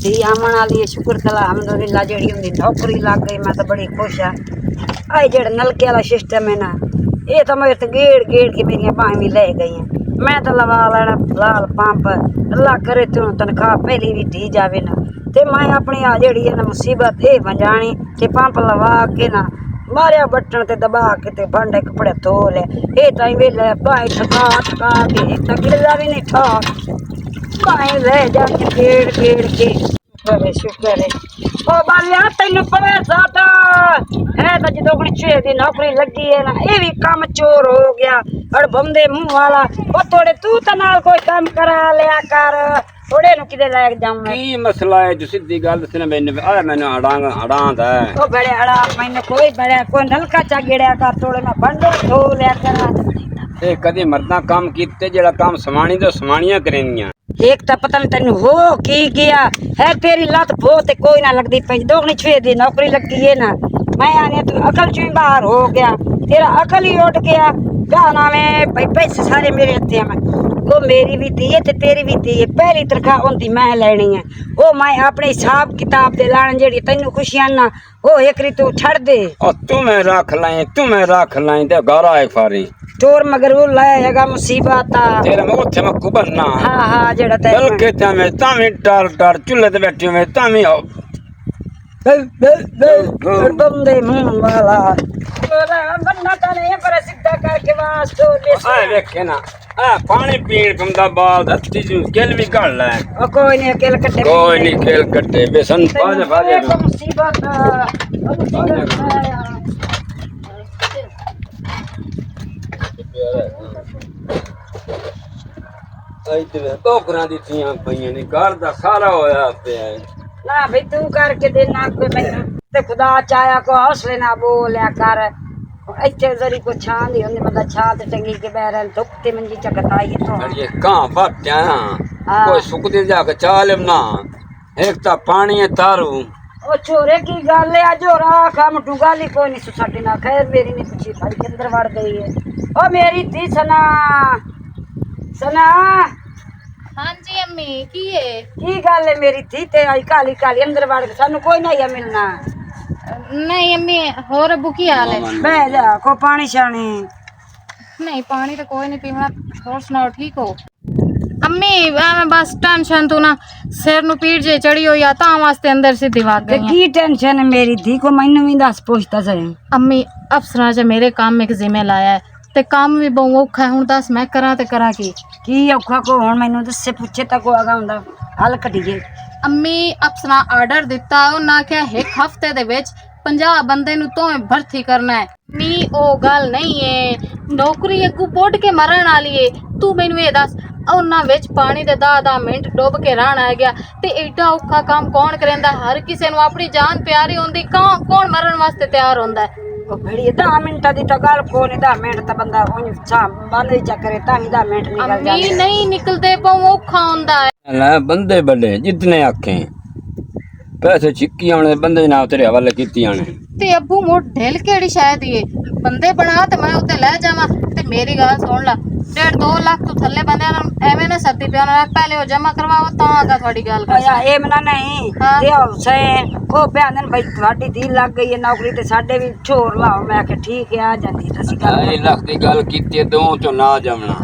धी आमन वाली है, शुक्र तला अलहमदुलिल्लाह जेड़ी उनकी नौकरी लग गई। मैं तो बड़ी खुश हाँ। आई जेड़ा नलके वाला सिस्टम है ना, ये तो मेरे तो गेड़ गेड़ के मेरिया बाहें भी ले गई हैं। मैं तो लवा लेना लाल पंप, अल्लाह करे तू तनख्वाह पहली भी दी जावे ना, ते मैं अपनी आ जेड़ी है ना मुसीबत ये बजानी ते पंप लवा के ना मारिया बटन ते दबा के ते भांडे कपड़े धो ले। ये ताई वेले बाई थका थका के एक गिला भी नहीं था, बाई ले जाके गेड़ गेड़ के। शुक्र है ओ बालिया तेन पवे सादा है तो जो छे दी नौकरी लगी है ना, ये भी काम चोर हो गया और बंदे मुंह वाला। ओ थोड़े तू तो नाल कोई काम करा लिया कर, थोड़े नु किदे लायक जाऊं की मसला है जो सीधी गल दसने मैंने आ मैंने अड़ांद है ओ बड़े अड़ा मैंने कोई नलका चा गिड़या कर, थोड़े मैं बंडो धो लिया कर। ते कदी मर्दा काम कीते जेड़ा काम समानी तो समानियां करेनियां। एक तो पता नहीं तेन हो की गया है, तेरी लत बहुत कोई ना लगती पी, दोगनी छे दी नौकरी लगी है ना। मैं आने तू अकल चू बाहर हो गया, तेरा अकल ही उठ गया। गाना में भाई पैसे सारे मेरे हथे में, वो मेरी भी थी ते तेरी भी थी। पहली तनख्वाह उनकी मैं लेनी है, वो मैं अपने हिसाब किताब दे लाने जेड़ी तेन खुशियां ना वो एक री तू छड़ दे। तुम्हें रख लाई ते गारा है फारी चोर मगर वो लाएगा मुसीबत तेरे में उठे में कुबन्ना। हाँ हाँ जेड़ा चल के तमे तामी टार चूल्हे ते बैठी में तामी हो बंदे मुंह वाला बनना तो नहीं पर सीधा करके वास्तो आए देखे ना आ पानी पीण पंदा बाल धत्ती जू केल भी गल है। ओ कोई नहीं अकेले कट्टे, कोई नहीं केल कट्टे बेसन बाजे बाजे मुसीबत तो करा दी थियां पईयां ने घर दा सारा होया पे ना भाई तू करके देना कोई मैनू ते खुदा चाया को हौसले ना बोलिया कर। इत्थे जरी को छां दी होंदी मतलब छां ते टंगी के बैरन धुप ते मंजी चकताई तो अड़िए कहां बात्या कोई सुक दे जाके चाल ना एक ता पानी है तारू। ओ छोरे की गल है जो राख हम टू गाली कोई नहीं सुसाटी ना। खैर मेरी नहीं पूछी भाई के अंदर वड़ गई है। ओ मेरी थी सना सना। हाँ जी अम्मी की गल है मेरी थी ते आई काली काली अंदर वड़ गई, सानू कोई नहीं है मिलना। नहीं अम्मी होर अबू की हाल है? बह जा को पानी शानी नहीं पानी तो कोई नहीं पीना। और सुनाओ ठीक हो? अम्मी मैं बस टेंशन तू ना सिर नु पीड़ जे चढ़ी हो या ता वास्ते अंदर सीधी भाग गई। की टेंशन है मेरी थी को मैनू भी दस पूछता सही। अम्मी अफसरां च मेरे काम एक जिम्मे लाया है ते काम भी बहु औखा है। हुण दस मैं करा ते करा की औखा को हुण मैनू दस्से पुछे तक आगा हुंदा हल कटिए। अम्मी अफसरां आर्डर दिता उन्हां आख्या एक हफ्ते दे विच 50 बंदे नु तो भर्ती करना है। नी ओ गल नहीं है, नौकरी अगू पुट के मरण वाली है। तू मैनू ये दस उन्हां विच पानी दे 10 मिनट डुब के रहना है गया ते एडा औखा काम कौन करेंदा? हर किसी नू अपनी जान प्यारी होंदी, कौन मरण वास्ते तैयार होंदा है? बड़ी 10 मिनट दी तो गल को नहीं, 10 मिनट तो बंदा बंद ही चक्करे ता 10 मिनट निकल जाते नहीं निकलते बहु औखा होंदा है। बंदे बड़े जितने आखे पैसे छिक्की आने बंदे ना तेरे हवाले कीती आने ते अब्बू मोट ढेल केड़ी शायद ये बंदे बना ते मैं उते ले जावा ते मेरी गल सुन ला 1.5-2 लाख तो थल्ले बंदे एवें ना सत्ती पे ना पहले वो जमा करवाओ ता आगा थोड़ी गल कर। या ए मना नहीं ते से को बयान भाई ਤੁਹਾਡੀ दी लग गई है नौकरी ते साडे भी छोर लाओ। मैं के ठीक है आ जांदी तसी गल 2 लाख दी गल कीती दो चो ना जमना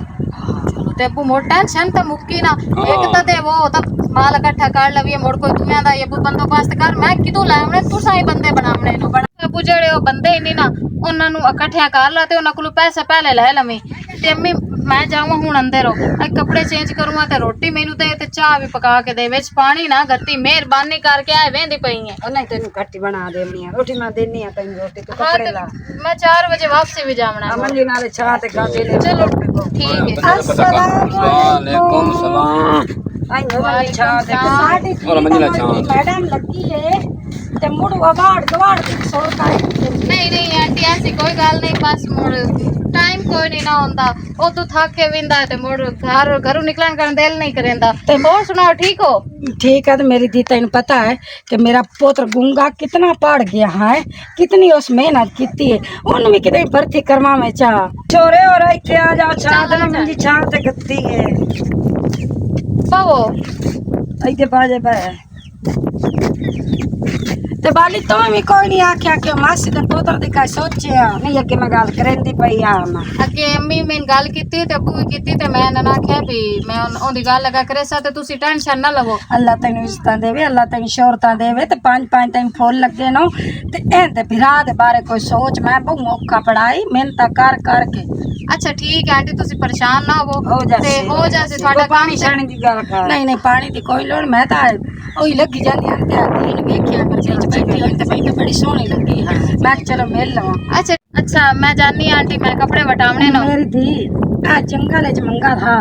ते अब्बू मोट टेंशन ते मुक्की ना। एक तो ते वो तो माल इकट्ठा कर लविए मोड़ कोई दुनिया दा ये बंदोबस्त कर। मैं किदों लावणे तुसा ही बंदे बनावणे नु बना अब्बू जेड़े ओ बंदे ही नहीं ना उन्हां नु इकट्ठा कर ला ते उन्हां कोल पैसे पहले ले लवी ते अम्मी मैं जाऊँ हुण अंदर हो कपड़े चेंज करूँगा ते रोटी मैनू ते चाह भी पका के दे विच पानी ना गत्ती मेहरबानी करके आए वेंदी पई है। नहीं तेनू घट्टी बना देनी है रोटी मैं देनी है तेनू रोटी तो कपड़े ला। मैं 4 बजे वापसी भी जावना मंजी नाले छा ते गाते ले चलो ठीक है। अस्सलाम वालेकुम सलाम आई मंजी छा ते और मंजिला छा मैडम लगी है ते मुड़ अवार्ड गवार्ड दी सोरता है। नहीं आंटी ऐसी कोई गल नहीं बस मुड़ टाइम कोई नहीं ना होंदा ओ तू थक के विंदा ते मुड़ घरों निकलन का दिल नहीं करेंदा। ते और सुनाओ ठीक हो? ठीक है तो मेरी दी तेन पता है कि मेरा पुत्र गूंगा कितना पढ़ गया है, कितनी उस मेहनत की है। उन भी कितनी भर्ती करवा में चाह छोरे और इतने आ जाओ छात में मंजी छात गत्ती है पाओ इतने बाजे पे ਤੇ ਬਾਲੀ ਤੋਂ ਵੀ ਕੋਈ ਨਹੀਂ ਆਖਿਆ ਕਿ ਮਾਸੀ ਦੇ ਪੁੱਤਰ ਦੀ ਕਾ ਸੋਚਿਆ ਨਹੀਂ ਅੱਗੇ ਮੈਂ ਗੱਲ ਕਰਦੀ ਪਈ ਆ ਮੈਂ ਅੱਗੇ ਅੰਮੀ ਮੈਂ ਗੱਲ ਕੀਤੀ ਤੇ ਅੱਬੂ ਵੀ ਕੀਤੀ ਤੇ ਮੈਂ ਇਹਨਾਂ ਆਖਿਆ ਵੀ ਮੈਂ ਉਹਦੀ ਗੱਲ ਲਗਾ ਕਰੇ ਸਾ ਤੇ ਤੁਸੀਂ ਟੈਨਸ਼ਨ ਨਾ ਲਵੋ। ਅੱਲਾ ਤੈਨੂੰ ਇੱਜ਼ਤਾਂ ਦੇਵੇ, ਅੱਲਾ ਤੈਨੂੰ ਸ਼ੋਹਰਤਾਂ ਦੇਵੇ ਤੇ ਪੰਜ ਪੰਜ ਤੈਨੂੰ ਫੁੱਲ ਲੱਗੇ ਨਾ ਤੇ ਇਹਦੇ ਭਰਾ ਦੇ ਬਾਰੇ ਕੋਈ ਸੋਚ। ਮੈਂ ਬਹੁਤ ਔਖਾ ਪੜਾਈ ਮਿਹਨਤਾਂ ਕਰ ਕੇ। ਅੱਛਾ ਠੀਕ ਹੈ ਆਂਟੀ ਤੁਸੀਂ ਪਰੇਸ਼ਾਨ ਨਾ ਹੋ ਹੋਵੋ ਜਾਸੇ। ਤੇ ਹੋ ਜਾਸੇ ਤੁਹਾਡਾ ਪਾਣੀ ਕੰਮ। ਛਾਣੀ ਦੀ ਗੱਲ ਕਰ। ਨਹੀਂ ਪਾਣੀ ਦੀ ਕੋਈ ਲੋੜ। ਮੈਂ ਤਾਂ ਉਹੀ ਲੱਗੀ ਜਾਂਦੀ ਆਂ ਤੇ ਆਦੀ ਨੂੰ ਵੇਖਿਆ ਪਰ ਵਿੱਚ ਬੈਠੀ ਹੋਈ ਤੇ ਮੈਨੂੰ ਬੜੀ ਸੋਹਣੀ ਲੱਗੀ। ਮੈਂ ਕਿਹਾ ਚਲੋ ਮਿਲ ਲਵਾਂ। अच्छा मैं जानी आंटी मैं कपड़े वटावने ना। मेरी धी आ जंगल च मंगा था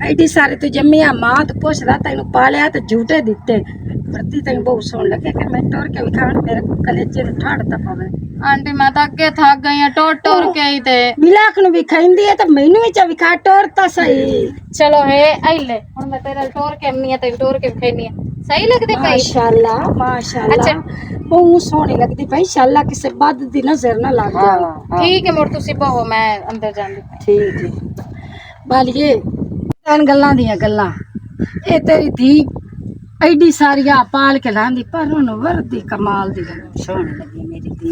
एडी सारे तू जम्मिया मां तो पुछदा तैनू पालिया ते झूठे दिते प्रति तैनू बहुत सोहन लगे कि मैं टोर के विखाण मेरे कलेजे नु ठाड़ता पवे। आंटी मैं तो अगे थक गई हां टोर के ही ते बिलाक नु विखाईंदी है ते मैनू भी च विखा टोरता सही। चलो है आइले हुन मैं तेरे टोर के नहीं है ते टोर के विखाईनी है सही लगदी पई। माशाल्लाह माशाल्लाह बहुत सोहनी लगदी पई। शाला किसे बद दी नजर ना लग जावे। ठीक है मुड़ तुसी बहो मैं अंदर जांदी। ठीक है बालिए तन गल्लां दियां गल्लां ए तेरी धी एडी सारिया पाल के लांदी पर उन वर्दी कमाल दी लगी सोहनी लगी मेरी धी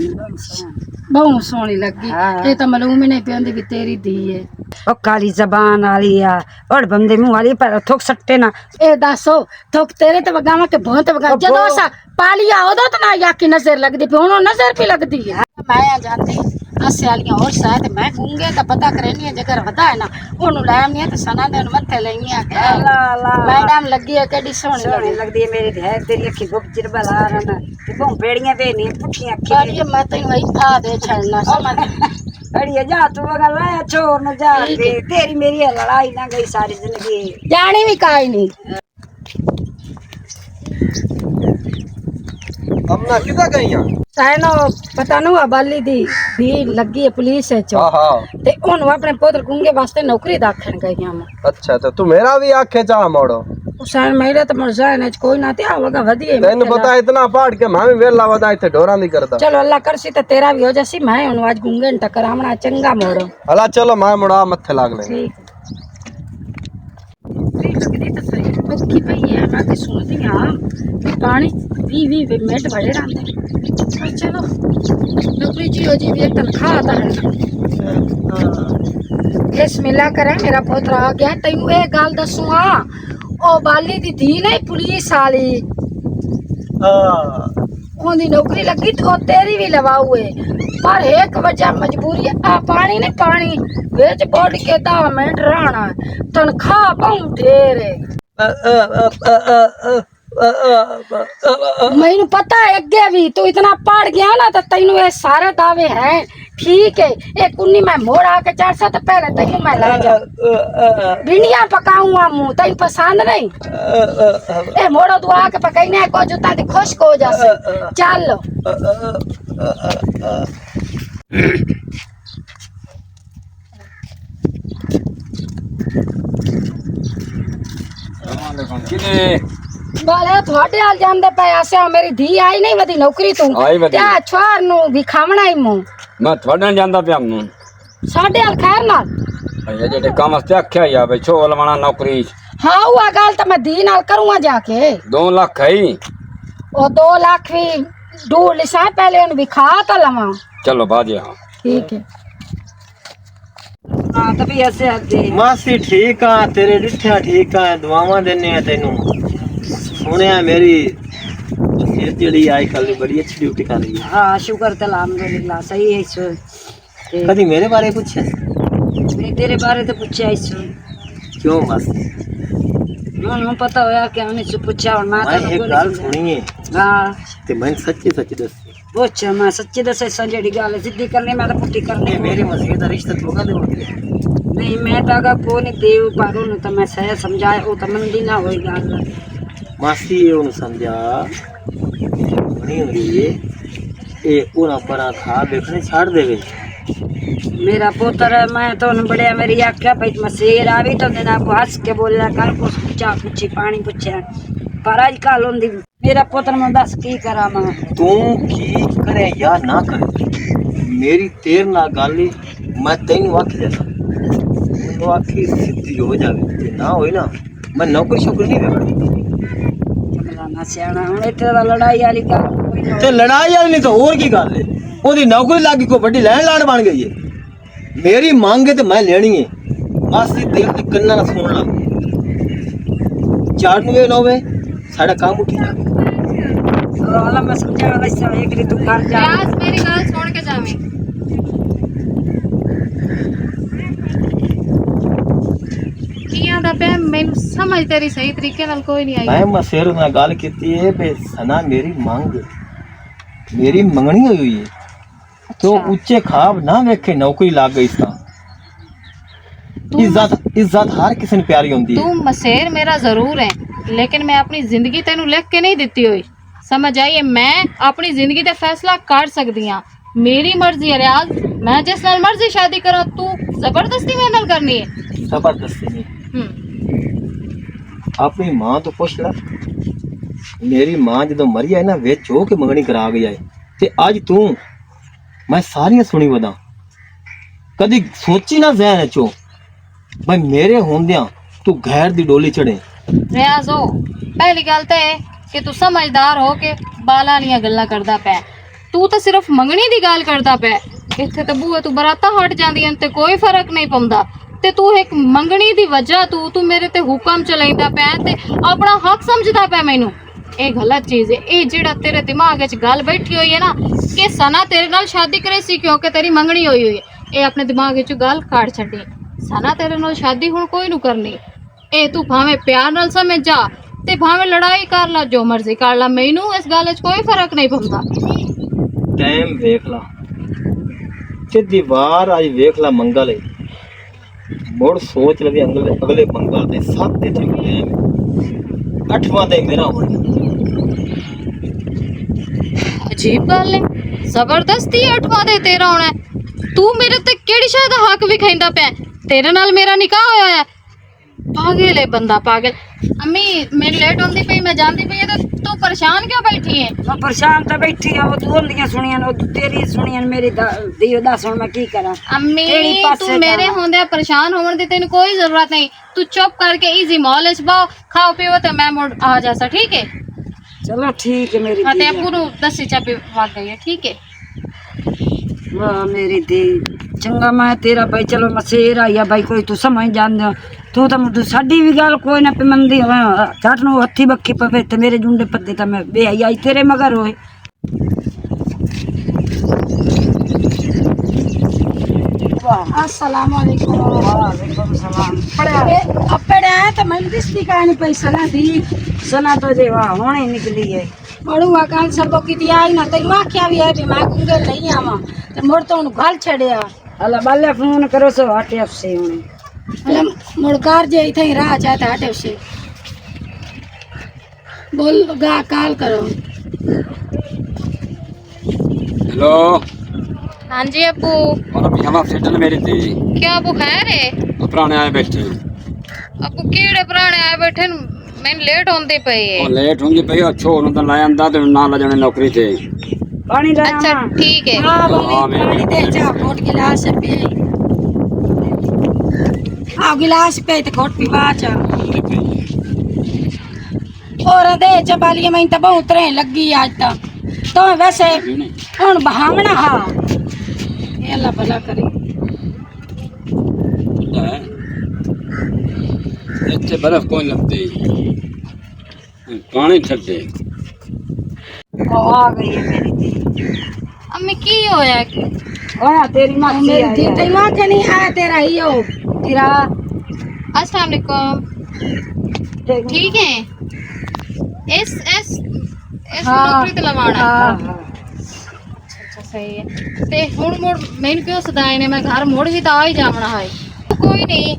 बहुत सोहनी लगी। ये तो मालूम ही नहीं पियांदी भी तेरी धी है। ओ काली जबान वाली आ और बंदे मुंह वाली पर थोक सट्टे ना ए दसो थोक तेरे ते वगावा के बहुत वगा जदों असा पालिया ओदो तो ना या की नजर लगदी पे हुन नजर भी लगदी है। मैं आ जाती असे वालियां और शायद मैं गूंगे का पता करनी है जगर वदा है ना ओनु लामनी है ते सना दे मथे लेनी है मैडम लगी है केडी सोहनी लगदी है मेरी है तेरी अखी गुप चिरबा ला रना ते बहु पेड़ियां बेनी पुठियां अखी ये मैं तैनू आई आ दे छड़ना समझ अड़िया जा तू अगर लाया छोर न जा के तेरी मेरी लड़ाई ना गई सारी जिंदगी जानी भी काई नहीं। अपना किदा गई हां साइनो पता नु बाली दी भी लगी है पुलिस है चो हां ते ओनु अपने पुत्र गुंगे वास्ते नौकरी दाखन गई हम। अच्छा तो तू मेरा भी आखे जा मोड़ो उसान मेरे तो मरजा ने कोई ना ते आवगा वदी है। तैਨੂੰ पता इतना पहाड़ के मैं भी वेला वदा इथे ढोरा नहीं करदा। चलो अल्लाह करसी ते तेरा भी हो जासी मैं ओनु आज गुंगे न टकरावना चंगा मोड़ो। हला चलो मैं मुड़ा मथे लाग ले। पक्की पई है मैं के सुनती हां पानी 20 मिनट बड़े रहंदे। चलो नौकरी जी हो जी भी एक तनख्वाह आता है। बिस्मिल्लाह करे मेरा पुत्र आ गया तैनू ए गल दसूंगा ओ बाली दी धी नहीं पुलिस वाली ओंदी नौकरी लगी तो तेरी भी लवाऊ है पर एक वजह मजबूरी आ पानी नहीं पानी बेच बोड़ के 10 मिनट रहना तनख्वाह बहुत ढेर है। मैनू पता है अगे भी तू इतना पढ़ गया ना तो तेनू ये सारे दावे हैं ठीक है। एक कुन्नी मैं मोड़ आके चढ़ सा तो पहले तेनू मैं ले जा भिंडिया पकाऊंगा मुंह तेन पसंद नहीं ए मोड़ो तू आके पकाईने को जुता दी खुश्क हो जासे चल। बाले थोड़े हाल जांदे पे ऐसे मेरी धी आई नहीं वदी नौकरी तू क्या छोर नु भी खावना ही मुंह मैं थोड़े जांदा पे हम साडे हाल खैर नाल ये जेडे काम वास्ते आख्या या भाई छो लवाना नौकरी हां हुआ गल तो मैं धी नाल करूंगा जाके 2 लाख है ओ 2 लाख भी ढूंढ लिसा पहले उन भी खा तो लवा। चलो बाजे हां ठीक है। हां तभी ऐसे आते मासी ठीक आ तेरे डिठा ठीक आ दुआवां देने आ तैनू सुनिया मेरी ये तेरी आई कल बड़ी अच्छी ड्यूटी कर रही है। हां शुक्र ते अल्हम्दुलिल्लाह सही है सो कदी मेरे बारे पूछे नहीं तेरे बारे तो पूछा इसो क्यों मासी उन्हें पता होया कि हमने से पूछा और मैं तो एक गल सुनी है हां ते मैं सच्ची सच्ची दस पूछ मैं सच्ची दस जेडी गल सिद्धी करनी मैं तो पुट्टी करनी मेरे मसीह दा रिश्ता तू का दे नहीं मैं तो अगर को नहीं देव पारो न तो मैं सह समझाए ओ तो मंदी ना होई गल मासी ओनु समझा नहीं हो रही है ए ओना परा खा देखने छाड़ देवे मेरा पुत्र मैं तो न बड़े मेरी आख्या भाई मसेर आवी तो देना को हंस के बोलया कर को पूछा पूछी पानी पूछा पर आज कल होंदी मेरा पुत्र मैं दस की करा मैं तू की करे या ना करे मेरी तेर ना गाली मैं तैनू आखी दे तो आखी सीधी हो जावे ते ना होई ना मैं नौकरी छोकरी नहीं देगा ਨਾ ਸਿਆਣਾ ਹੁਣ ਇੱਥੇ ਤਾਂ ਲੜਾਈ ਵਾਲੀ ਗੱਲ ਕੋਈ ਨਾ। ਤੇ ਲੜਾਈ ਵਾਲੀ ਨਹੀਂ ਤਾਂ ਹੋਰ ਕੀ ਗੱਲ ਹੈ? ਉਹਦੀ ਨੌਕਰੀ ਲੱਗੀ, ਕੋਈ ਵੱਡੀ ਲੈਣ ਲਾਣ ਬਣ ਗਈ ਹੈ। ਮੇਰੀ ਮੰਗ ਹੈ ਤੇ ਮੈਂ ਲੈਣੀ ਹੈ, ਬਸ ਇਹ ਦਿਲ ਤੇ ਕੰਨਾਂ ਨਾਲ ਸੁਣ ਲਾ। 4 ਨੂੰ ਵੇ 9 ਵੇ ਸਾਡਾ ਕੰਮ ਉੱਠੀ ਜਾਵੇ। Allah मैं समझा वैसा एक री तू घर जा रियाज मेरी गल सुन के जावी। कियां दा पे मैनू समझ तेरी सही तरीके नाल कोई नहीं आई। मैं मसेर ਨਾਲ ਗੱਲ ਕੀਤੀ ਹੈ ਬੇ ਸਨਾ ਮੇਰੀ ਮੇਰੀ ਮੰਗਣੀ ਹੋਈ ਹੈ तो ਉੱਚੇ ਖਾਬ ਨਾ ਵੇਖੇ ਨੌਕਰੀ ਲੱਗ ਗਈ ਤਾਂ इज्जत हर किसी ने प्यारी होती है। तू मसेर मेरा जरूर है, लेकिन मैं अपनी जिंदगी तेनू लिख के नहीं दिती हुई, समझ आइए। मैं अपनी जिंदगी का फैसला कर सकती हाँ, मेरी मर्जी है रियाज। मैं जिस नाल मर्जी शादी करा, तू जबरदस्ती मेरे नाल करनी है? जबरदस्ती नहीं। अपनी मां तो पुछ ला। मेरी मां जो मरी है ना विच हो के मंगनी करा गई है, ते अज तू मैं सारियां सुनी वदा, कदी सोची ना जहन चो भाई मेरे होंदियां तू गैर दी डोली चढ़े। रियाज हो पहली गल तो है कि तू समझदार हो के बाला वालियां गल्लां करदा पै। तू तो सिर्फ मंगनी दी गल करदा पै, इत्थे तो बूहे तू बराता हट जांदियां ते कोई फर्क नहीं पौंदा। ते तू एक मंगनी दी वजह तू मेरे ते हुक्म चलाइंदा पै ते अपना हक समझदा पै। मैनू ये गलत चीज है। ये जेड़ा तेरे दिमाग च गल बैठी हुई है ना कि सना तेरे नाल शादी करे सी क्योंकि तेरी मंगनी हुई है, ये अपने दिमाग च गल काट छड्डी। सना तेरे नाल शादी हुण कोई नू करनी। ए तू भावें प्यार नाल समझ जा ते भावें लड़ाई कर ला, जो मर्जी कर ला, मैनू इस गल च कोई फर्क नहीं पौंदा। टाइम वेख ला ते दीवार आज वेख ला मंगल है, मुड़ सोच लगे अगले मंगल दे 7 दिन टाइम 8वां ते मेरा होना। अजीब गल है, जबरदस्ती 8वां दे तेरा होना है। तू मेरे ते केड़ी शय दा हक विखाइंदा पे? तेरे नाल मेरा निकाह होया है। पागल है बंदा, पागल। अम्मी मेरी लेट होंदी पई, मैं जांदी पई है, तो तू परेशान क्यों बैठी है? मैं परेशान तो बैठी हां, वो तू दियां सुनियां वो तेरी सुनियां मेरी दियो दस हुण मैं की करा। अम्मी केड़ी पासे तू मेरे जावां? होंदे परेशान होवन दी तैनू कोई जरूरत नहीं। तू चुप करके इजी मॉल च बाओ, खाओ पियो ते मैं मुड़ आ जासा, ठीक है? चलो ठीक है मेरी हाँ ते धी। अप्पू नू दसी चाबी वग गई है, ठीक है? वाह मेरी धी चंगा। मैं तेरा भाई चलो मसेर आई भाई, कोई तू समझ जान तू तो मुझे साडी भी गल कोई ना पिमंदी झट नू हथी बक्की पवे ते मेरे जुंडे पद्दे तो मैं बेहई आई तेरे मगर होए। अस्सलाम वालेकुम। वालेकुम सलाम। अपड़े आए तो मैं दिसती कहानी पैसा ना दी सना तो जे वाह होने निकली है। बड़ुआ कान सब की आई ना तेरी मां क्या भी है भी मैं गुंगे नहीं आवा ते मोड़ तो घर छड़िया। अल्लाह बाले फोन करो सो हटे से हुने मुड़ कार जे इथे राह चाहते हटे से बोल गा कॉल करो। हेलो हाँ जी अप्पू। और पिजामा सेटल मेरी थी। क्या अप्पू खैर है? पुराने आए बैठे अप्पू केड़े पुराने आए बैठे न? मैंने लेट होंदी पई है। और लेट होंगी पई अच्छो उन तो लाया अंदा ते ना ला जाने नौकरी थे। पानी ले अच्छा आवा। ठीक है। हां हाँ, मैं- पानी दे जा घोट गिलास पे आ गिलास पे ते घोट पीवा चा और दे चबालिए मैं तो बहुत तरह लगी आज तक तो वैसे हुन बहावना हा ये अल्लाह भला करे। इतने बर्फ कोई लगती पानी ठंडे आ गई है मेरी धी। अम्मी की होया? ओया तेरी मां मेरी दी तेरी मां के नहीं आया तेरा ही हो तेरा अस्सलाम वालेकुम। ठीक है? इस नौकरी ते लवाना। अच्छा सही है। ते हुण मुड़ मैनू क्यों सदाए ने? मैं घर मुड़ भी तो आ ही जावना है। कोई नहीं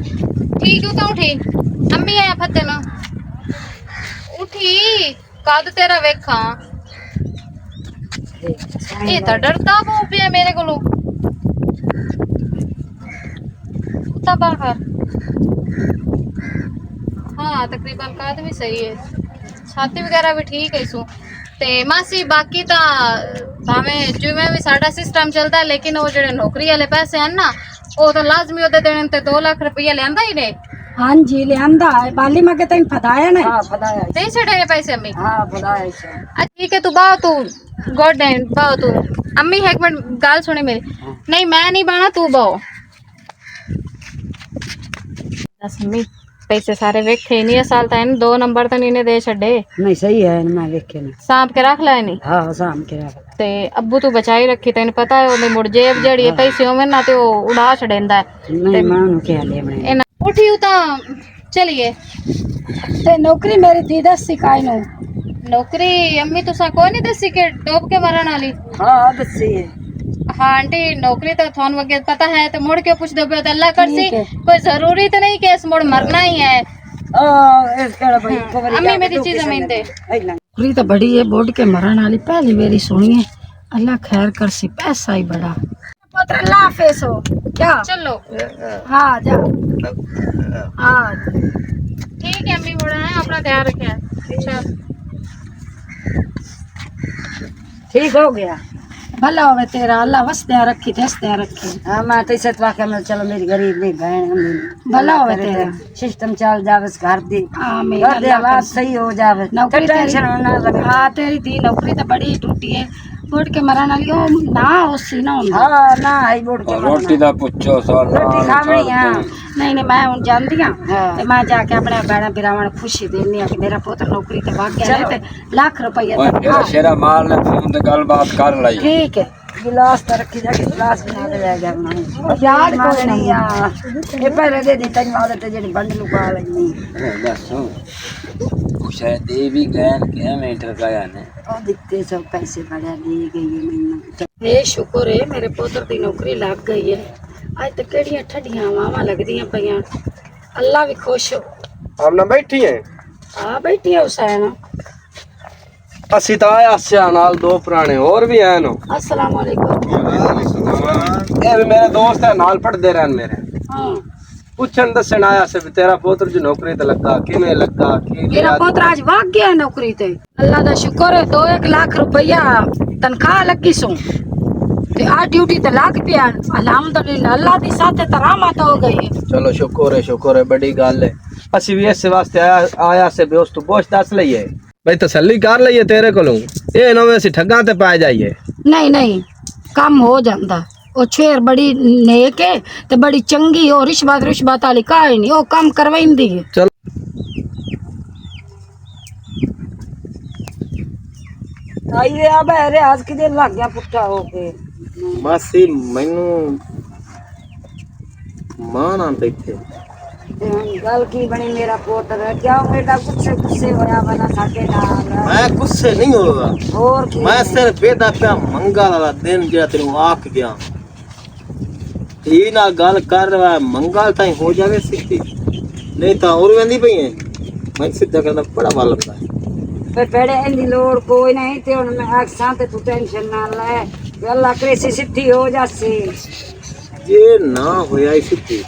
ठीक है तो उठी। अम्मी आया फते ना उठी कद तेरा वेखा। ये तो डरता बहु पिया मेरे कोलों। कुत्ता बाहर। हाँ तकरीबन कद भी सही है, छाती वगैरह भी ठीक है सू। ते मासी बाकी ता भावें जिवें भी साडा सिस्टम चलता, लेकिन वो जेडे नौकरी वाले पैसे हैं ना वो तो लाजमी ओदे देने ते 2 लाख रुपया लियांदा ही ने। हाँ जी लियांदा है बाली मगे तैन फदाया ना हाँ फदाया दे छड़े ने पैसे अम्मी हाँ फदाया ठीक है तू बाओ तू गॉड बाओ तू अम्मी एक मिनट गाल सुने मेरी नहीं मैं नहीं बाना तू बाओ दस अम्मी पैसे सारे वेखे नहीं साल तैन 2 नंबर तो नहीं दे छड़े नहीं सही है मैं देखे ना सांप के रख लाए नहीं हाँ शाम के रख ते अब्बू तू बचाई रखी तेन पता है ओने मुड़ जेब जड़ी है पैसे होवे ना ते ओ उड़ा छड़ेंदा है नहीं मैं उन्हें क्या ले मैं ए ना उठी उता चलिए ते नौकरी मेरी दी दस सिकाई नु नौकरी अम्मी तुसा कोई नहीं दसी के डूब के मरण वाली हाँ दसी है हाँ आंटी नौकरी तो थोन वगे पता है तो मुड़ के पूछ दो तो अल्लाह कर सी ठीक है। कोई जरूरी तो नहीं कि इस मुड़ मरना ही है अम्मी मेरी चीज जमीन दे नौकरी तो बड़ी है बोर्ड के मरण वाली पहली मेरी सुनी है अल्लाह खैर कर सी पैसा ही बड़ा पुत्र अल्लाह हाफिज हो क्या चलो हाँ जा हाँ ठीक है अम्मी बड़ा है अपना ध्यान रखे अच्छा ठीक हो गया भला होवे तेरा अल्लाह वसदे रखी तेसदे रखी हाँ मैं तो इसे वाक्य में चलो मेरी गरीब नहीं बहन भला होवे तेरा सिस्टम चल जावे घर दी आमीन घर दे हालात सही हो जावे नौकरी टेंशन ना लगे हाँ तेरी दी नौकरी तो बड़ी टूटी है बोर्ड के मरण वाली ओ ना उसी ना होंदा हाँ ना है बोर्ड के रोटी दा पुछो साल रोटी खावनी हाँ नहीं नहीं मैं हूं जानदी हां हाँ। ते मैं जाके अपने बहना बिरावण खुशी देनी है कि मेरा पुत्र नौकरी ते भाग गया है ते लाख रुपया मेरा शेरा माल ने फोन ते गलबात कर लाई ठीक है गिलास तो रखी जाके गिलास बना के ले गया याद कोई नहीं यार ये पहले दे दी तन वाले ते जेडी बंडल पा लगी दसो शायद दे भी गए क्या मीटर गया ने और दिखते सब पैसे बड़ा दे गई है महीना हे शुक्र है मेरे पुत्र दी नौकरी लग गई है आज तक केड़ियां ठड्डियां वावां लगदियां पईयां अल्लाह भी खुश हो हम ना बैठी हैं आ बैठी है हुसैन ਅਸੀਂ ਤਾਂ ਆਇਆ ਸਿਆ ਨਾਲ 2 ਪੁਰਾਣੇ ਹੋਰ ਵੀ ਆਏ ਨੇ अस्सलाम वालेकुम ਇਹ ਵੀ ਮੇਰੇ ਦੋਸਤ ਹੈ ਨਾਲ ਪੜਦੇ ਰਹਿਣ ਮੇਰੇ हां ਪੁੱਛਣ ਦੱਸਣ ਆਇਆ ਸੀ ਵੀ ਤੇਰਾ ਪੁੱਤਰ ਜੀ ਨੌਕਰੀ ਤੇ ਲੱਗਾ ਕਿਵੇਂ ਲੱਗਾ ਕੀ मेरा पुत्र आज भाग गया नौकरी ते अल्लाह दा शुक्र है 2-1 लाख रुपया तनख्वाह लगी सो ते आ ड्यूटी ते लग पिया अल्हम्दुलिल्लाह अल्लाह दी साथे तरामत हो गई है ਚਲੋ ਸ਼ੁਕਰ ਹੈ ਬੜੀ ਗੱਲ ਹੈ ਅਸੀਂ ਵੀ ਇਸੇ ਵਾਸਤੇ ਆਇਆ ਸੀ ਵੀ ਉਸ ਤੋਂ ਪੁੱਛ ਦੱਸ ਲਈਏ ਬਈ ਤਸੱਲੀ ਕਰ ਲਈਏ ਤੇਰੇ ਕੋਲੋਂ ਇਹ ਨਾ ਅਸੀਂ ਠੱਗਾਂ ਤੇ ਪੈ ਜਾਈਏ नहीं नहीं कम हो जाता ओ छेर बड़ी नेक है ते बड़ी चंगी हो रिश्वत वाली काई नहीं ओ कम करवाइंदी है चल आइए अब अरे आज के दिन लग गया पुट्ठा होके ਮਾਸੀ ਮੈਨੂੰ ਮਾਂ ਨਾਲ ਬੈਠੇ गल की बनी मेरा पुत्र क्या बेटा गुस्से गुस्से होया बना साडे नाल ਮੈਂ ਗੁੱਸੇ ਨਹੀਂ ਹੋਗਾ और की ਮੈਂ ਸਿਰਫ ਇਹਦਾ ਪਿਆ ਮੰਗਾ ਵਾਲਾ ਦਿਨ ਜਿਹੜਾ ਤੈਨੂੰ ਆਖ ਗਿਆ ਧੀ ਨਾਲ ਗੱਲ ਕਰ ਰਿਹਾ ਮੰਗਲ ਤਾਈ ਹੋ ਜਾਵੇ ਸਿੱਧੀ ਨਹੀਂ ਤਾਂ ਹੋਰ ਵੰਦੀ ਪਈ ਹੈ ਮੈਂ ਸਿੱਧਾ ਕਹਿੰਦਾ ਬੜਾ ਵਾਲ ਲੱਗਦਾ फिर पेड़े इन्नी लोड़ कोई नहीं ते हुन मैं आखसां ते तू टेंशन ना ले अल्लाह करे सिद्धि हो जासी ਜੇ ਨਾ ਹੋਇਆ ਇਸ ਸਿੱਧੀ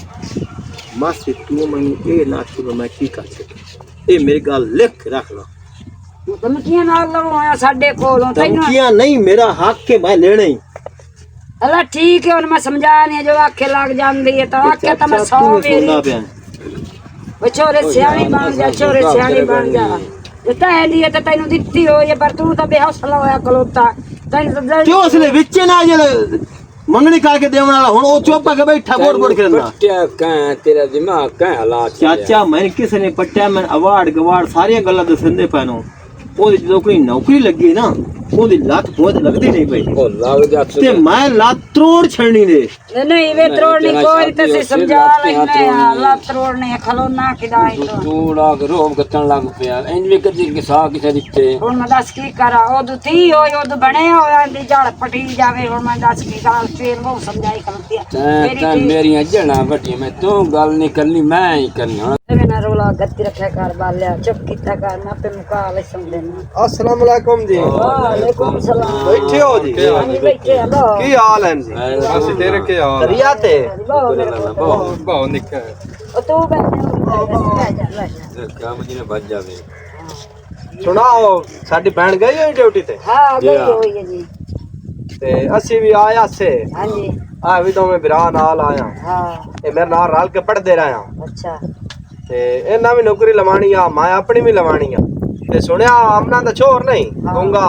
ਮਾਸੀ ਤੂੰ ਮੈਨੂੰ ਇਹ ਨਾ ਕਿ ਮੈਂ ਕੀ ਕਰ ਸਕਾਂ ਇਹ ਮੇਰੀ ਗੱਲ ਲਿਖ ਰੱਖ ਲਾ धमकियां नाल लवाया साडे कोलों तैनू ਧਮਕੀਆਂ ਨਹੀਂ ਮੇਰਾ हक है मैं लेना ही अल्लाह ठीक है हुन मैं समझानी है जो आखे लग जांदी है तो आखे तो मैं 100 मेरी वो छोरे सियाणी बन जा छोरे सियाणी बन जा जे तै दी ते तैनू दित्ती हो ये पर तू तो बेहौसला होया खलोता तैनू तो क्यों उसने विच ना जे मंगनी करके देवन वाला हुन ओ चुप के बैठा बोड़ बोड़ करना पट्टिया कह तेरा दिमाग कह हालात चाचा मैंने किसी ने पट्टिया मैं अवार्ड गवार्ड सारी गल्लां दसंदे पैनो ओदी जो कोई नौकरी लगी ना ओदी लत बहुत लगदी नहीं पई ओ लग जा ते मैं लत तोड़ छड़नी दे नहीं वे तोड़नी कोई तो से समझा लेने अल्लाह तोड़ने खलोना खिदाई तो तूड़ा के रोब कटन लग पिया इंज भी कदी के सा किसे दिखते हुन मैं दस की करा ओ दुती हो ओ बने होया दी जड़ पटी जावे हुन मैं दस की गाल फेर वो समझाई खलती तै मेरी जड़ा बटी मैं तू गल नहीं करनी मैं ही करनी मेरे ना रोला गत्ती रखा कर बाल्या चुप कीता कर मैं पे मुका ले समझ देना अस्सलाम वालेकुम जी वालेकुम सलाम बैठे हो जी ਹਾਂਜੀ ਬੈਠੇ ਆ ਲੋ ਕੀ ਹਾਲ ਹੈ ਜੀ ਅਸੀਂ ਤੇਰੇ ਕੀ ਹਾਲ दरिया ते ਬਹੁਤ ਨਿੱਕਾ ਉਹ ਤੂੰ ਬੈਠ ਜਾ काम जी ने बच जावे ਸੁਣਾਓ ਸਾਡੀ ਭੈਣ ਗਈ ਹੋਈ ਡਿਊਟੀ ਤੇ ਹਾਂ ਗਈ ਹੋਈ ਹੈ ਜੀ ਤੇ ਅਸੀਂ ਵੀ ਆਇਆ ਸੇ ਹਾਂਜੀ ਆ ਵੀ ਦੋਵੇਂ ਭਰਾ ਨਾਲ ਆਇਆ ਹਾਂ ਇਹ ਮੇਰੇ ਨਾਲ ਰਲ ਕੇ ਪੜਦੇ ਰਹੇ ਆ ਅੱਛਾ ਤੇ ਇਹਨਾਂ ਵੀ ਨੌਕਰੀ ਲਵਾਣੀ ਆ, ਮੈਂ ਆਪਣੀ ਵੀ ਲਵਾਣੀ ਆ। ਤੇ ਸੁਣਿਆ ਆਮਨਾ ਦਾ ਛੋਰ ਨਹੀਂ ਗੂੰਗਾ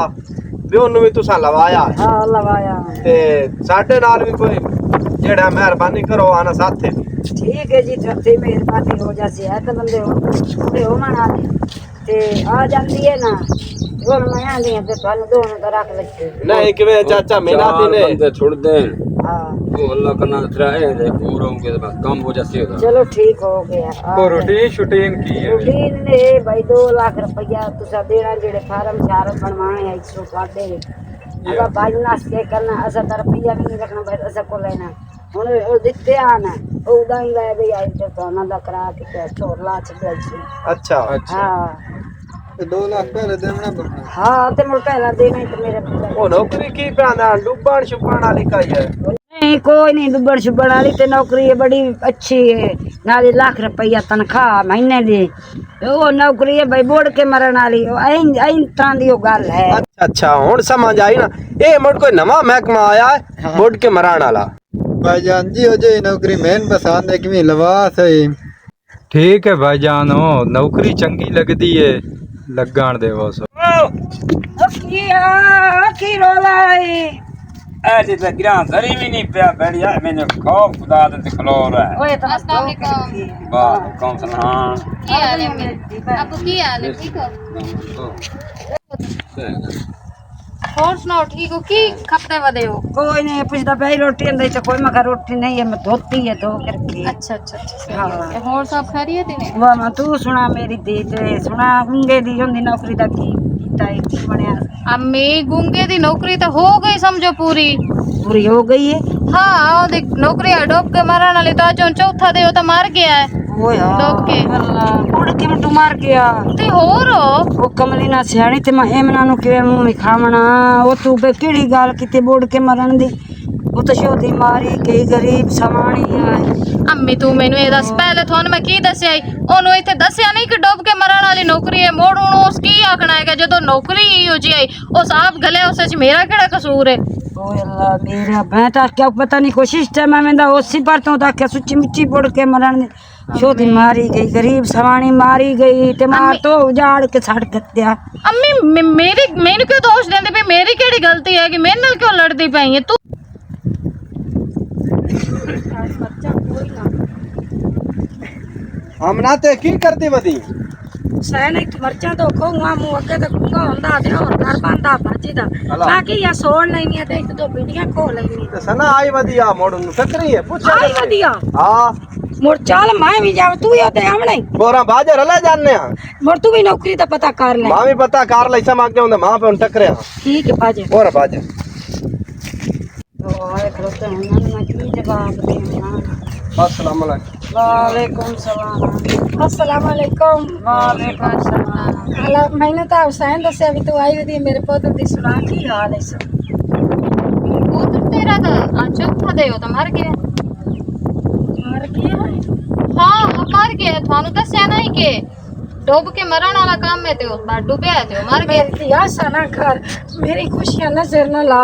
ਵੀ ਉਹਨੂੰ ਵੀ ਤੁਸੀਂ ਲਵਾਇਆ ਹਾਂ ਲਵਾਇਆ ਤੇ ਸਾਡੇ ਨਾਲ ਵੀ ਕੋਈ ਜਿਹੜਾ ਮਿਹਰਬਾਨੀ ਕਰੋ ਆਣਾ ਸਾਥੇ। ਠੀਕ ਹੈ ਜੀ, ਤੁਹਾਡੀ ਮਿਹਰਬਾਨੀ ਹੋ ਜਾਸੀ ਹੈ ਤਾਂ ਬੰਦੇ ਹੋ ਮਨਾ ਤੇ ਆ ਜਾਂਦੀ ਹੈ ਨਾ ਹੁਣ ਮੈਂ ਆਂਦੀ ਹਾਂ ਤੇ ਤੁਹਾਨੂੰ ਦੋਨੋਂ ਦਾ ਰੱਖ ਲੱਗੇ ਨਹੀਂ ਕਿਵੇਂ ਚਾਚਾ ਮਿਹਨਤੀ ਨੇ ਬੰਦੇ छोड़ दें हाँ वो अल्लाह का नाम तेरा है पूरा होंगे तो बस कम हो जाती है। चलो ठीक हो गया को रूटीन शूटिंग की है रूटीन ने भाई 2 लाख रुपया तुसा देना जेड़े फार्म शारम बनवाने हैं 100 अगर भाई नास के करना असा तर रुपया भी नहीं रखना भाई असा को लेना हुन ओ दिते आना ओ उदा ही ले गई आई तो ना दा करा के 4 लाख छे। अच्छा हां ਤੇ 2 ਲੱਖ ਪਹਿਲੇ ਦੇਣਾ ਪੜਨਾ। हां ते मुड़ पहला देना ही तो मेरे ਉਹ ਨੌਕਰੀ ਕੀ ਪੈਂਦਾ ਡੁੱਬਣ ਛੁਪਣ ਵਾਲੀ ਕਾਈ ਹੈ। नहीं कोई नहीं दुबड़ शुबड़ वाली तो नौकरी है बड़ी अच्छी है नाले लाख रुपया तनख्वाह महीने दी वो नौकरी है भाई बोर्ड के मरण वाली ऐन तरह दी गल है। अच्छा ਹੁਣ ਸਮਝ ਆਈ ਨਾ ਇਹ ਮੁੜ ਕੋਈ ਨਵਾਂ ਮਹਿਕਮਾ ਆਇਆ ਹੈ ਮੁੜ ਕੇ ਮਰਾਣ ਵਾਲਾ। भाईजान जी हो जे नौकरी मैन पसंद है कि लवा सही ठीक है भाईजान हो नौकरी चंगी लगती है लगन दे बस की रोला है ऐसे तो गिरा सरी भी नहीं पिया बैठिया मैंने खौफ खुदा दे खलो रहा है। ओए तो अस्सलाम वालेकुम। वाह कौन सलाम की हाल है मेरे? आपको की हाल है? ठीक हो? और सुनाओ ठीक हो? की खपते वदे हो? कोई नहीं पूछता भाई रोटी अंदर तो कोई मगर रोटी नहीं है मैं धोती है धो करके। अच्छा अच्छा अच्छा हाँ। सही है। और सब खैरियत ने? वाह मां तू सुना मेरी दी ते सुना गुंगे दी होंदी नौकरी दा की कीता है की बनया अम्मी गुंगे दी नौकरी तो हो गई समझो पूरी। पूरी हो गई है। हाँ ओदी नौकरी डूब के मरण वाली तो अजो चौथा दे तो मर गया है ओए डूब के। अल्लाह उड़ के मटू मार गया ते होर ਉਹ ਕਮਲੀ ਨਾਲ ਸਿਆਣੀ ਤੇ ਮੈਂ ਇਹਨਾਂ ਨੂੰ ਕਿਵੇਂ ਮੂੰਹ ਵਿਖਾਵਣਾ ਉਹ ਤੂੰ ਬੇ ਕਿਹੜੀ ਗੱਲ ਕਿਤੇ ਬੋੜ ਕੇ ਮਰਨ ਦੀ ਉਹ ਤਾਂ ਸ਼ੋਦੀ ਮਾਰੀ ਕਈ ਗਰੀਬ ਸਵਾਣੀ ਆਏ अम्मी तू मैनू ये दस पहले थानू मैं की दस्या ओनू इत्थे दस्या नहीं कि डुब के मरण वाली नौकरी है मोड़ हूं उस की आखना है कि जदों नौकरी ही हो जी आई उस आप गले उस च मेरा केड़ा कसूर है। ओए अल्लाह मेरा मैं तो क्या पता नहीं कोशिश ते मैं मेंदा उसी पर तो आख्या सुच्ची मुच्ची बोड़ के मरण दी शोदी मारी गई गरीब सवाणी मारी गई ते मार तो उजाड़ के छड़ दिया। अम्मी मेरी मैनू क्यों दोष देंदे पे मेरी केड़ी गलती है कि मेरे नाल क्यों लड़दी पई है तू? हमना ते की करती बदी सैन एक मर्चा तो खोऊंगा मुंह अगे तो कुंगा होंदा ते और घर बांधा भाजी दा बाकी या सोड़ नहीं है ते एक दो बीड़ियां खो लेनी ते सना आई बदिया मोड़ नु टकरी है पूछ आई वधिया हां मोर चाल मैं भी जाव तू यो ते हमणे बोरा बाजे रला जानने आ मोर तू भी नौकरी दा पता कर ले मां भी पता कर ले समा के मां पे टकरे ठीक है बाजे बोरा बाजे तो आए खलोते हैं मैं की जवाब देना। अस्सलाम वालेकुम। वालेकुम सलाम। अस्सलाम वालेकुम। वालेकुम सलाम। हला मैंने तो हुसैन दस्या भी तू आई वदी मेरे पुत्र दी सुना की हाल है सब वो तो तेरा तो चौथा दे हो तो मर गया। मर गया हाँ वो मर गया थानू दस्या नहीं कि डूब के मरण वाला काम है ते उस बार डूबया है ते वो मर गया। मेरी आशा ना कर मेरी खुशियां नजर न ला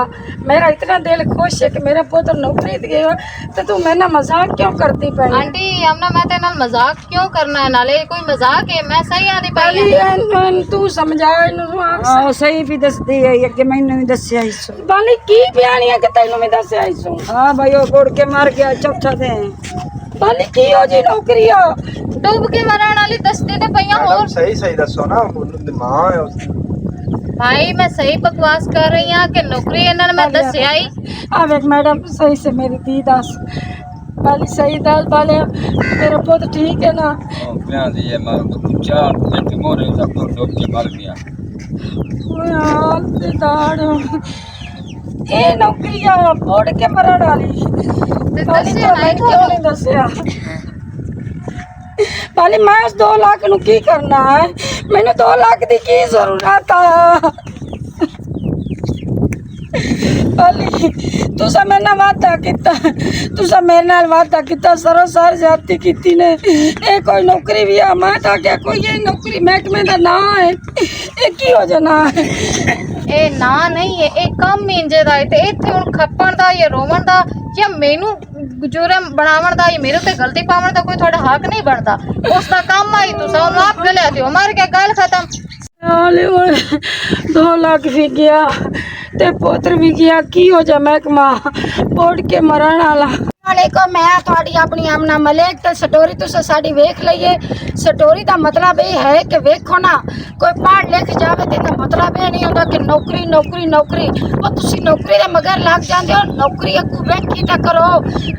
मेरा इतना दिल खुश है कि मेरा पुत्र नौकरी दे गया तो तू मेरे ना मजाक क्यों करती पई आंटी हमने मैं तेरे नाल मजाक क्यों करना है नाले कोई मजाक है मैं सही आदी पाई है। तू समझा इनु हाँ सही भी दसदी है ये कि मैंने भी दस्या इसो बाली की बयानी है कि तैनू मैं दस्या इसू हाँ भाई वो बोड़ के मार गया चौथा दे बाली की हो जी नौकरी हो डूब के मरण वाली दस्ते ते पईया मैडम और सही सही दसो ना मां है उस भाई मैं सही बकवास कर रही हूं कि नौकरी इन्होंने मैं दस्या ही अब एक मैडम सही से मेरी दी दस बाली सही दस बाले मेरा पुत्र ठीक है ना प्यार दिए मार तो चार एक मोरे सब तो डूब के मर गया। ओए यार ते दाड़ ए नौकरी बोर्ड के मरण वाली ते बाली दस्या तो नहीं क्यों नहीं दस्या बाली मैं उस 2 लाख नु की करना है मैंने 2 लाख दी की जरूरत है बाली तुसा मेरे नाल वादा किता तुसा मेरे नाल वादा किता सरो सार जाती कीती ने ए कोई नौकरी भी है मैं तो क्या कोई ये नौकरी महकमे दा ना है ए की हो जाना है ਇਹ ਨਾ ਨਹੀਂ ਹੈ, ਇਹ ਕੰਮ ਇੰਜੇ ਦਾ ਹੈ ਤੇ ਇੱਥੇ ਹੁਣ ਖੱਪਣ ਦਾ ਜਾਂ ਰੋਵਣ ਦਾ ਜਾਂ ਮੈਨੂੰ ਜੁਰਮ ਬਣਾਉਣ ਦਾ ਜਾਂ ਮੇਰੇ ਤੇ ਗਲਤੀ ਪਾਉਣ ਦਾ ਕੋਈ ਤੁਹਾਡਾ ਹੱਕ ਨਹੀਂ ਬਣਦਾ। ਉਸ ਦਾ ਕੰਮ ਆਈ ਤੁਸੀਂ ਉਹਨੂੰ ਆਪ ਗਲਿਆ ਦਿਓ, ਮਰ ਗਿਆ, ਗੱਲ ਖਤਮ। ਹਾਲੇ ਹੁਣ 2 ਲੱਖ ਵੀ ਗਿਆ ਤੇ ਪੁੱਤਰ ਵੀ ਗਿਆ, ਕੀ ਹੋ ਜਾ ਮਹਿਕਮਾ ਪੋੜ ਕੇ ਮਰਨ ਵਾਲਾ। वालेकुम, मैं थोड़ी अपनी आमना मलिक ते स्टोरी तुसे साडी वेख लईए। स्टोरी दा मतलब ये है कि वेखो ना, कोई पढ़ लिख जावे ते दा मतलब ये नहीं होंदा कि नौकरी नौकरी नौकरी। ओ तुसी नौकरी दे मगर लग जांदे हो, नौकरी अगू वेखी ता करो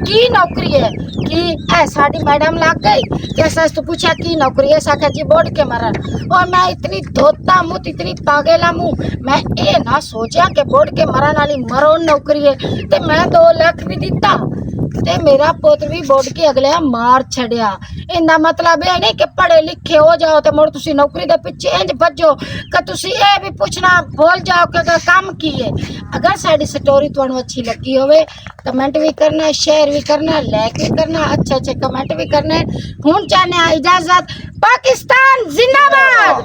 की नौकरी है कि ऐ साडी मैडम लग गई कि अस तो पूछा की नौकरी है, साका जी बोर्ड के मरन। और मैं इतनी धोता मुँह इतनी पागेला मुँह, मैं ये ना सोचा कि बोर्ड के मरन वाली मरो नौकरी है ते मैं 2 लाख भी दिता ते मेरा पुत्र भी बोर्ड के अगले मार छड़िया। इंदा मतलब ये नहीं कि पढ़े लिखे हो जाओ तो मुड़ तुसी नौकरी दे पीछे इंज भजो कि तुसी ये भी पूछना भूल जाओ कि काम की है। अगर साडी स्टोरी तुहानू अच्छी लगी होवे कमेंट भी करना, शेयर भी करना, लाइक भी करना, अच्छे अच्छे कमेंट भी करने। हुण चाहने इजाजत, पाकिस्तान जिंदाबाद।